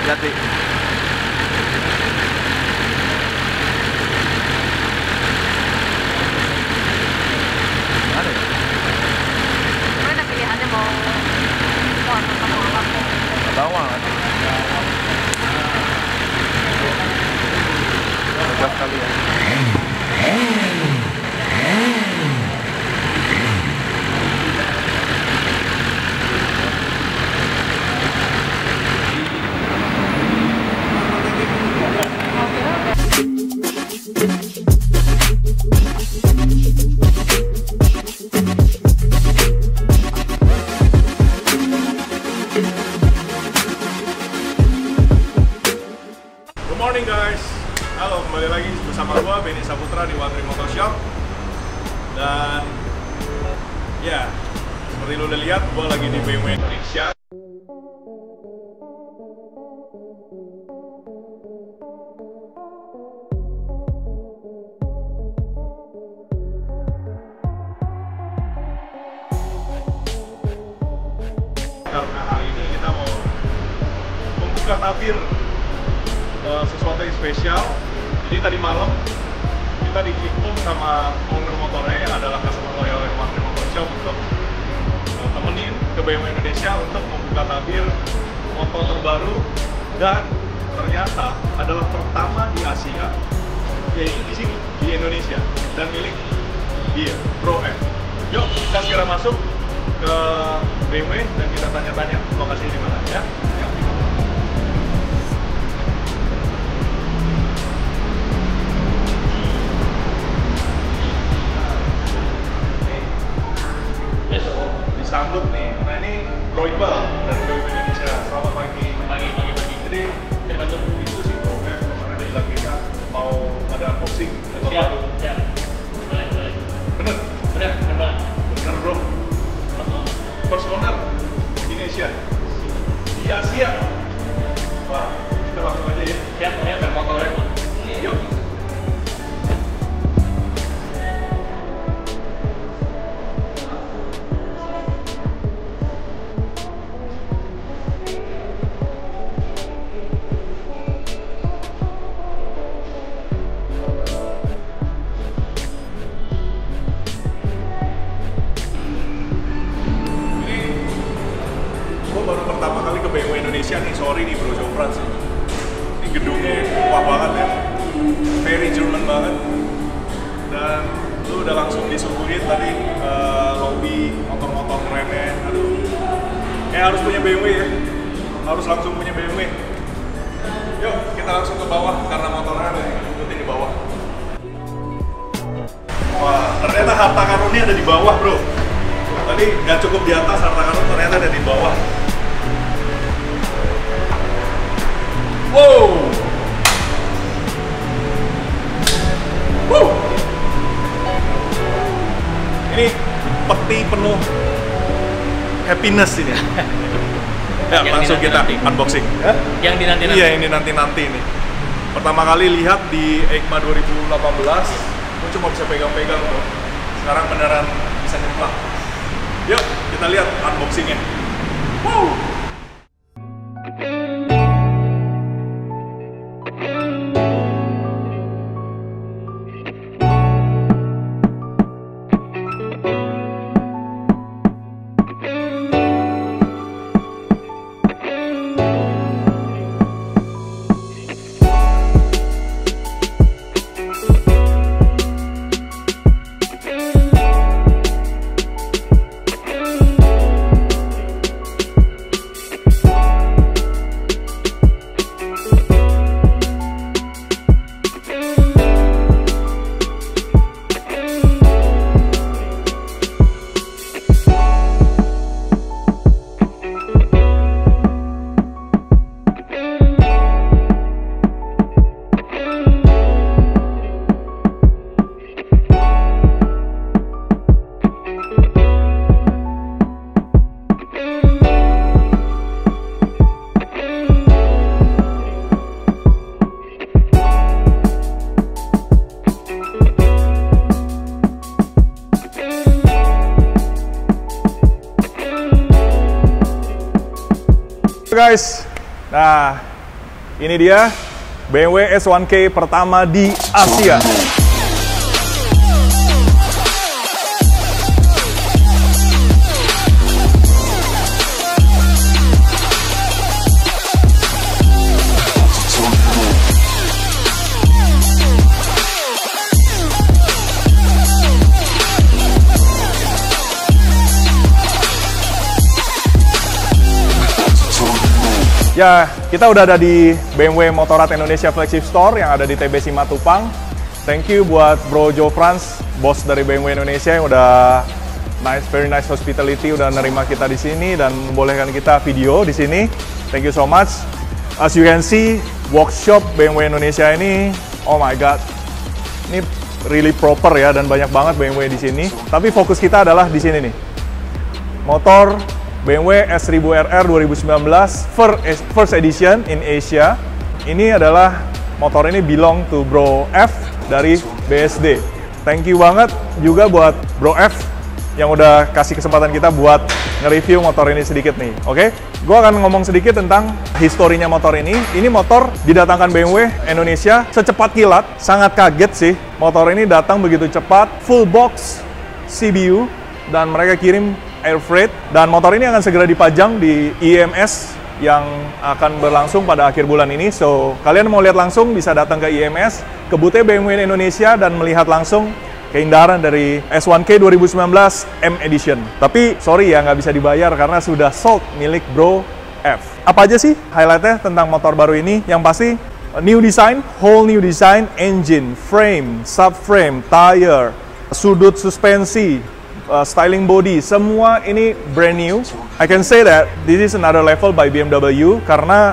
lihat Wi. Mana ya? Mana pilihannya mau atau apa? Bawang. Udah kali ya. Good morning guys, halo, kembali lagi bersama gua Benny Saputra di One Dream Motor Shop. Dan ya, seperti lo udah lihat, gua lagi di BMW Indonesia. Karena hari ini kita mau membuka tabir sesuatu yang spesial. Jadi tadi malam kita dikirim sama owner motornya yang adalah customer loyal yang One Dream Motor Shop untuk temenin ke BMW Indonesia untuk membuka tabir motor terbaru, dan ternyata adalah pertama di Asia, yaitu di sini di Indonesia dan milik dia, Bro M. Yuk kita segera masuk ke BMW dan kita tanya-tanya lokasinya di mana ya. Disambut nih, nah ini Bro Iqbal dari BMW Indonesia. Selamat pagi. Pagi. Jadi kita coba itu sih Bro, kemarin dia bilang kita mau ada unboxing motor baru. Siap. Boleh. Bener Bro. First owner Indonesia di Asia. Wah, kita langsung aja ya. Siap, dan motornya pun. Yuk. Baru pertama kali ke BMW Indonesia nih, sorry nih Bro Jopran sih. Ini gedungnya wah banget ya, very German banget. Dan lu udah langsung disuguhin tadi lobby motor-motor kerennya. Aduh, harus punya BMW ya, harus langsung punya BMW. Yuk kita langsung ke bawah karena motornya ada ikutin di bawah. Wah, ternyata harta karunnya ada di bawah Bro. Tadi nggak cukup di atas, harta karun ternyata ada di bawah. Wow. Ini peti penuh happiness ini. Ya, langsung kita unboxing. Yang dinanti-nanti. Iya, ini nanti-nanti nih. Pertama kali lihat di EICMA 2018, gue cuma bisa pegang-pegang tuh. Sekarang beneran bisa nyeplak. Yuk, kita lihat unboxingnya. Wow. Guys, nah Ini dia BMW S1K pertama di Asia. Ya, kita udah ada di BMW Motorrad Indonesia Flagship Store yang ada di TB Simatupang. Thank you buat Bro Joe Franz, bos dari BMW Indonesia yang udah very nice hospitality, udah nerima kita di sini dan membolehkan kita video di sini. Thank you so much. As you can see, workshop BMW Indonesia ini, oh my god, ini really proper ya dan banyak banget BMW di sini. Tapi fokus kita adalah di sini nih, motor BMW S1000RR 2019 first edition in Asia. Ini adalah motor ini belong to Bro F dari BSD. Thank you banget juga buat Bro F yang udah kasih kesempatan kita buat nge-review motor ini sedikit nih. Oke? Gue akan ngomong sedikit tentang historinya motor ini. Ini motor didatangkan BMW Indonesia secepat kilat. Sangat kaget sih. Motor ini datang begitu cepat, full box CBU, dan mereka kirim air freight, dan motor ini akan segera dipajang di IMS yang akan berlangsung pada akhir bulan ini. So, kalian mau lihat langsung bisa datang ke IMS, ke booth BMW Indonesia dan melihat langsung keindahan dari S1K 2019 M Edition. Tapi, sorry ya, nggak bisa dibayar karena sudah sold milik Bro F. Apa aja sih highlightnya tentang motor baru ini? Yang pasti, new design, whole new design, engine, frame, subframe, tire, sudut suspensi, styling body, semua ini brand new. I can say that this is another level by BMW karena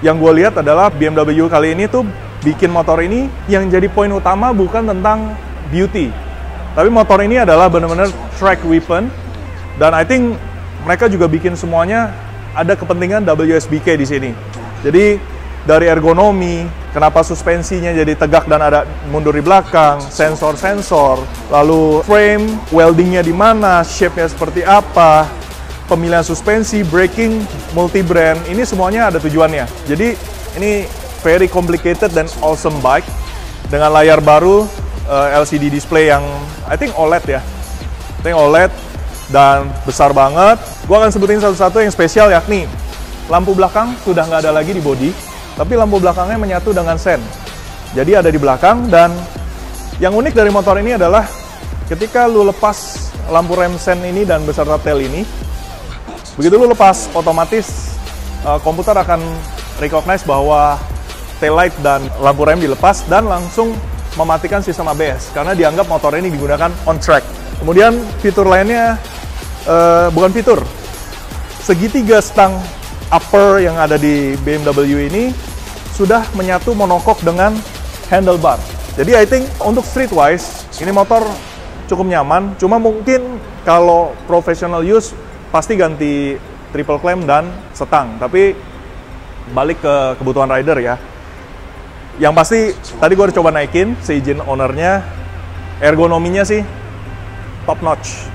yang gue lihat adalah BMW kali ini tuh bikin motor ini yang jadi poin utama bukan tentang beauty, tapi motor ini adalah benar-benar track weapon, dan I think mereka juga bikin semuanya ada kepentingan WSBK di sini. Jadi dari ergonomi, kenapa suspensinya jadi tegak dan ada mundur di belakang, sensor-sensor, lalu frame, weldingnya di mana, shape-nya seperti apa, pemilihan suspensi, braking, multi-brand, ini semuanya ada tujuannya. Jadi ini very complicated dan awesome bike dengan layar baru, LCD display yang I think OLED ya, I think OLED dan besar banget. Gua akan sebutin satu-satu yang spesial, yakni lampu belakang sudah nggak ada lagi di bodi, tapi lampu belakangnya menyatu dengan sen. Jadi ada di belakang, dan yang unik dari motor ini adalah ketika lu lepas lampu rem sen ini dan beserta tail ini, begitu lu lepas, otomatis komputer akan recognize bahwa tail light dan lampu rem dilepas dan langsung mematikan sistem ABS karena dianggap motor ini digunakan on track. Kemudian fitur lainnya, bukan fitur, segitiga stang upper yang ada di BMW ini sudah menyatu monokok dengan handlebar. Jadi I think untuk streetwise ini motor cukup nyaman. Cuma mungkin kalau professional use pasti ganti triple clamp dan setang. Tapi balik ke kebutuhan rider ya. Yang pasti tadi gue udah coba naikin seizin ownernya, ergonominya sih top notch.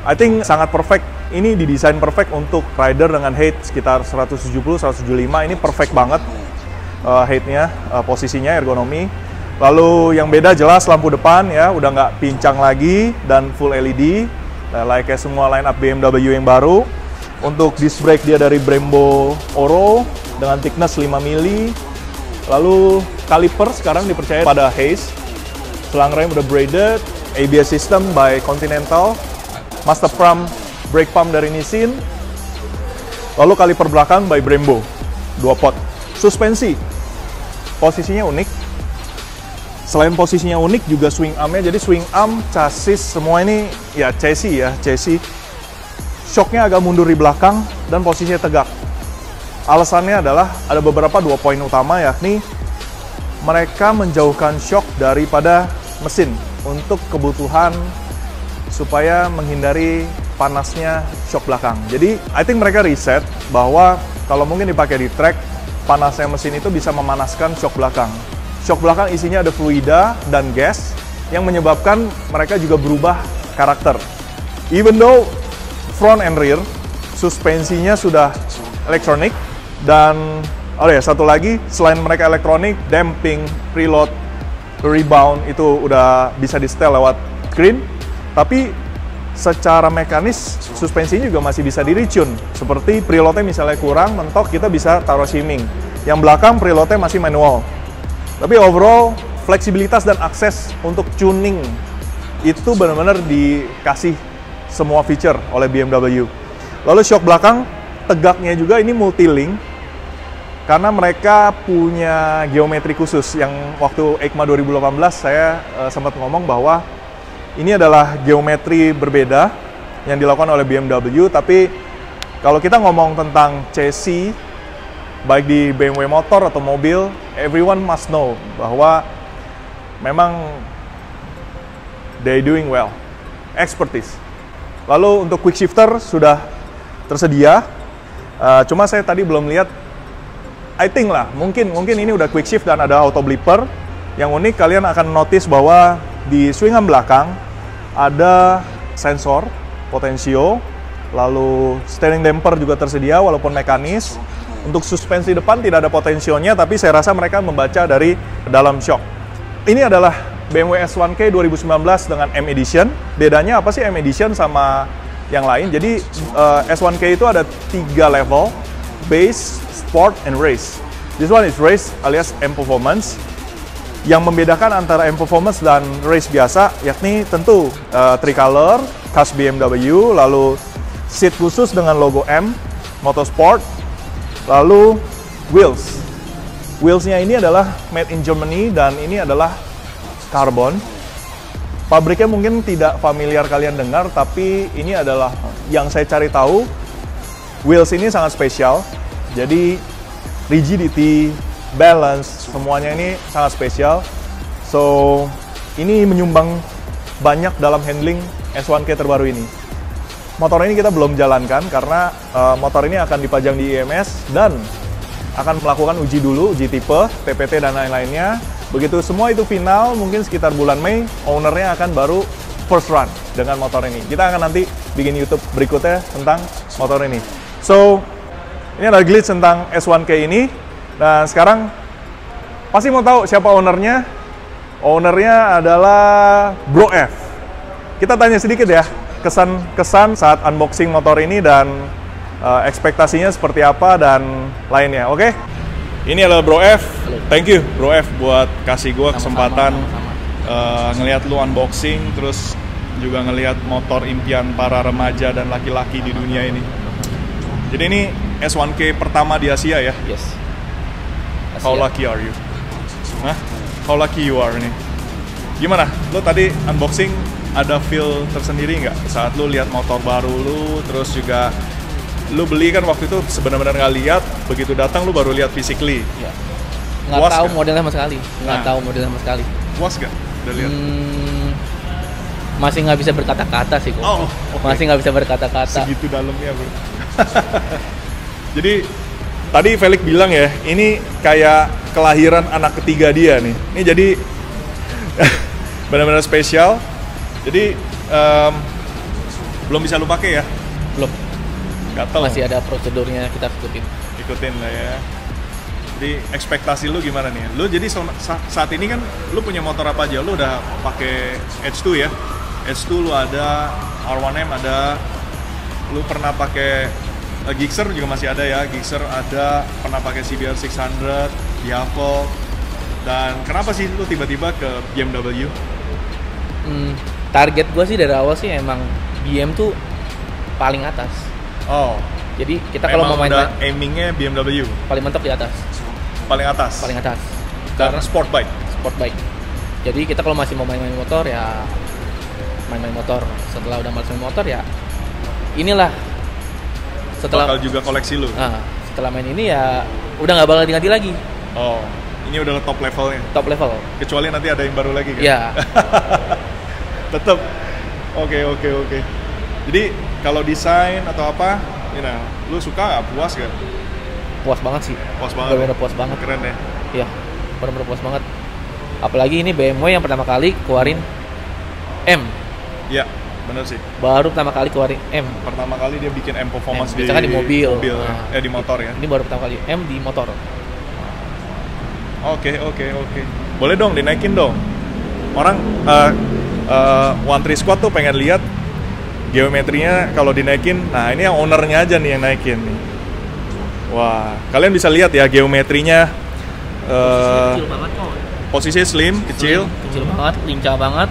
I think sangat perfect. Ini didesain perfect untuk rider dengan height sekitar 170-175. Ini perfect banget height-nya, posisinya, ergonomi. Lalu yang beda jelas lampu depan ya, udah nggak pincang lagi dan full LED. Kayak semua line up BMW yang baru. Untuk disc brake dia dari Brembo Oro dengan thickness 5 mili. Lalu kaliper sekarang dipercaya pada Hayes. Selang rem udah braided. ABS system by Continental. Master pump, brake pump dari Nissin. Lalu kaliper belakang by Brembo, 2 pot. Suspensi, posisinya unik. Selain posisinya unik, juga swing armnya. Jadi swing arm, chassis, semua ini ya chassis. Shocknya agak mundur di belakang dan posisinya tegak. Alasannya adalah ada beberapa 2 poin utama, yakni mereka menjauhkan shock daripada mesin untuk kebutuhan supaya menghindari panasnya shock belakang. Jadi, I think mereka riset bahwa kalau mungkin dipakai di track, panasnya mesin itu bisa memanaskan shock belakang. Shock belakang isinya ada fluida dan gas yang menyebabkan mereka juga berubah karakter. Even though front and rear suspensinya sudah elektronik dan Oh ya, satu lagi, selain mereka elektronik, damping, preload, rebound itu udah bisa di-setel lewat screen. Tapi secara mekanis, suspensinya juga masih bisa di-retune. Seperti preloadnya misalnya kurang, mentok, kita bisa taruh shimming. Yang belakang preloadnya masih manual. Tapi overall, fleksibilitas dan akses untuk tuning itu benar-benar dikasih semua feature oleh BMW. Lalu shock belakang, tegaknya juga ini multi-link. Karena mereka punya geometri khusus yang waktu EICMA 2018 saya sempat ngomong bahwa ini adalah geometri berbeda yang dilakukan oleh BMW, tapi kalau kita ngomong tentang chassis, baik di BMW motor atau mobil, everyone must know bahwa memang they doing well, expertise. Lalu untuk quick shifter sudah tersedia, cuma saya tadi belum lihat. I think lah, mungkin ini udah quick shift dan ada auto blipper. Yang unik, kalian akan notice bahwa di swing arm belakang ada sensor potensio, lalu steering damper juga tersedia walaupun mekanis. Untuk suspensi depan tidak ada potensionya, tapi saya rasa mereka membaca dari dalam shock. Ini adalah BMW S1K 2019 dengan M Edition. Bedanya apa sih M Edition sama yang lain? Jadi S1K itu ada 3 level, base, Sport and Race. This one is Race alias M Performance. Yang membedakan antara M Performance dan Race biasa, yakni tentu tricolor, khas BMW, lalu seat khusus dengan logo M, Motorsport, lalu wheels. Wheelsnya ini adalah made in Germany dan ini adalah carbon. Pabriknya mungkin tidak familiar kalian dengar, tapi ini adalah yang saya cari tahu. Wheels ini sangat spesial. Jadi rigidity, balance, semuanya ini sangat spesial. So, ini menyumbang banyak dalam handling S1K terbaru ini. Motor ini kita belum jalankan karena motor ini akan dipajang di IMS dan akan melakukan uji dulu, uji tipe, TPT dan lain-lainnya. Begitu semua itu final, mungkin sekitar bulan Mei, ownernya akan baru first run dengan motor ini. Kita akan nanti bikin YouTube berikutnya tentang motor ini. So, ini adalah glitch tentang S1K ini. Dan sekarang pasti mau tahu siapa ownernya. Ownernya adalah Bro F. Kita tanya sedikit ya, kesan saat unboxing motor ini dan ekspektasinya seperti apa dan lainnya, oke? Ini adalah Bro F. Thank you Bro F buat kasih gue kesempatan ngelihat lu unboxing, terus juga ngelihat motor impian para remaja dan laki-laki di dunia ini. Jadi ini S1K pertama di Asia ya? Yes. Asia. How lucky are you? Hah? How lucky you are nih? Gimana? Lo tadi unboxing ada feel tersendiri nggak saat lo lihat motor baru lo, terus juga lo beli kan waktu itu sebenarnya nggak lihat, begitu datang lo baru lihat physically. Ya. Nggak tahu modelnya sama sekali. Nggak tahu modelnya sama sekali. Puas nggak udah lihat? Masih nggak bisa berkata-kata sih kok. Oh, okay. Masih nggak bisa berkata-kata. Segitu dalamnya bro. Jadi tadi Felix bilang ya, ini kayak kelahiran anak ketiga dia nih. Ini jadi benar-benar spesial. Jadi belum bisa lu pakai ya? Belum. Gatel. Masih ada prosedurnya kita ikutin lah ya. Jadi ekspektasi lu gimana nih? Lu jadi saat ini kan lu punya motor apa aja? Lu udah pakai H2 ya? H2 lu ada, R1M ada, lu pernah pakai Gixxer juga masih ada ya, Gixxer ada, pernah pakai CBR 600, Diavel, dan kenapa sih lu tiba-tiba ke BMW? Target gue sih dari awal sih emang BM tuh paling atas. Oh. Jadi kita kalau mau main aimingnya BMW paling mentok di atas. Paling atas. Paling atas. Karena sport bike. Sport bike. Jadi kita kalau masih mau main-main motor ya main-main motor. Setelah udah malas main motor ya inilah. Setelah bakal juga koleksi lu. Nah, setelah main ini ya udah nggak bakal diganti lagi. Oh, ini udah top levelnya. Top level. Kecuali nanti ada yang baru lagi kan? Iya. Tetap. Oke. Jadi kalau desain atau apa, lu suka nggak? Puas gak? Puas banget sih. Puas banget. Bener-bener puas banget. Keren ya? Iya, bener-bener puas banget. Apalagi ini BMW yang pertama kali keluarin M. Iya, bener sih. Baru pertama kali keluarin M. Pertama kali dia bikin M Performance M. Biasanya kan di mobil. Di motor ya. Ini baru pertama kali M di motor. Oke. Boleh dong dinaikin dong. Orang One Tree Squad tuh pengen lihat geometrinya kalau dinaikin. Nah, ini yang ownernya aja nih yang naikin nih. Wah, kalian bisa lihat ya geometrinya. Kecil banget kok. Posisinya slim, kecil banget, lincah banget.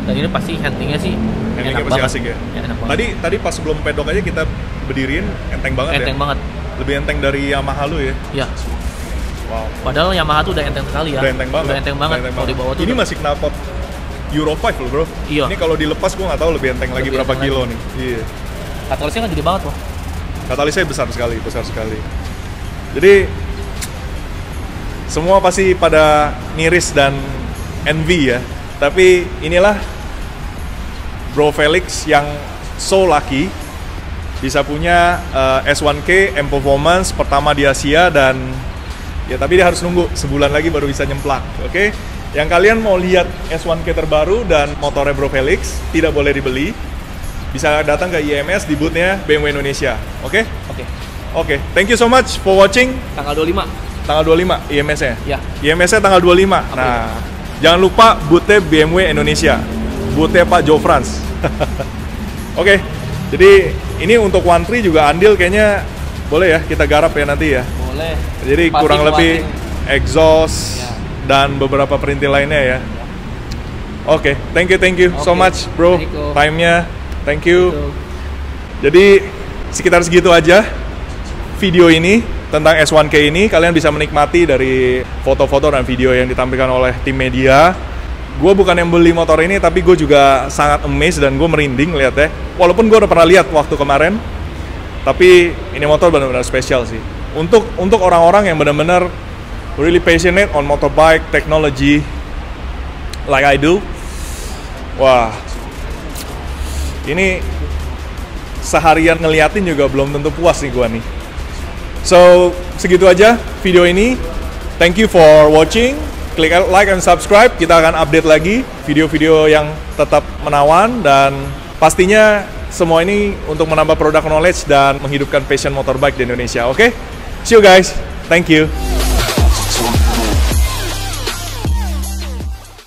Dan ini pasti handlingnya sih handlingnya enak pasti banget. asik ya. Enak banget. Tadi pas sebelum pedok aja kita berdiriin enteng banget Enteng ya. banget. Lebih enteng dari Yamaha lu ya. Ya. Wow. Padahal Yamaha tuh udah enteng sekali ya. Udah enteng banget. Udah enteng banget. Kalau di bawah tuh ini udah- masih knalpot Euro 5 loh bro. Iya. Ini kalau dilepas gua nggak tahu lebih enteng lagi Lebih berapa enteng kilo lagi. nih. Iya. Katalisnya kan gede banget loh. Katalisnya besar sekali. Jadi semua pasti pada miris dan envy ya. Tapi inilah Bro Felix yang so lucky bisa punya S1K M Performance pertama di Asia, dan ya tapi dia harus nunggu sebulan lagi baru bisa nyemplak. Oke? Yang kalian mau lihat S1K terbaru dan motornya Bro Felix tidak boleh dibeli, bisa datang ke IMS di booth-nya BMW Indonesia. Oke? Oke, thank you so much for watching. Tanggal 25. Tanggal 25 IMS-nya? Ya. IMS-nya tanggal 25. Nah, jangan lupa booth-nya BMW Indonesia. Booth-nya Pak Jo Frans. Oke, jadi ini untuk One Tree juga andil kayaknya boleh ya kita garap ya nanti ya. Boleh. Jadi Pasti kurang lebih kuatin. exhaust Ya. dan beberapa perintil lainnya ya. Oke, thank you so Oke. much bro, Assalamualaikum. time-nya, thank you. Gitu. Jadi sekitar segitu aja video ini tentang S1K ini. Kalian bisa menikmati dari foto-foto dan video yang ditampilkan oleh tim media. Gue bukan yang beli motor ini, tapi gue juga sangat amazed dan gue merinding lihatnya. Walaupun gue udah pernah lihat waktu kemarin, tapi ini motor benar-benar spesial sih. Untuk orang-orang yang benar-benar really passionate on motorbike technology like I do. Wah, ini seharian ngeliatin juga belum tentu puas nih gua nih. So, segitu aja video ini. Thank you for watching. Klik like and subscribe. Kita akan update lagi video-video yang tetap menawan, dan pastinya semua ini untuk menambah product knowledge dan menghidupkan passion motorbike di Indonesia. Oke? See you guys. Thank you.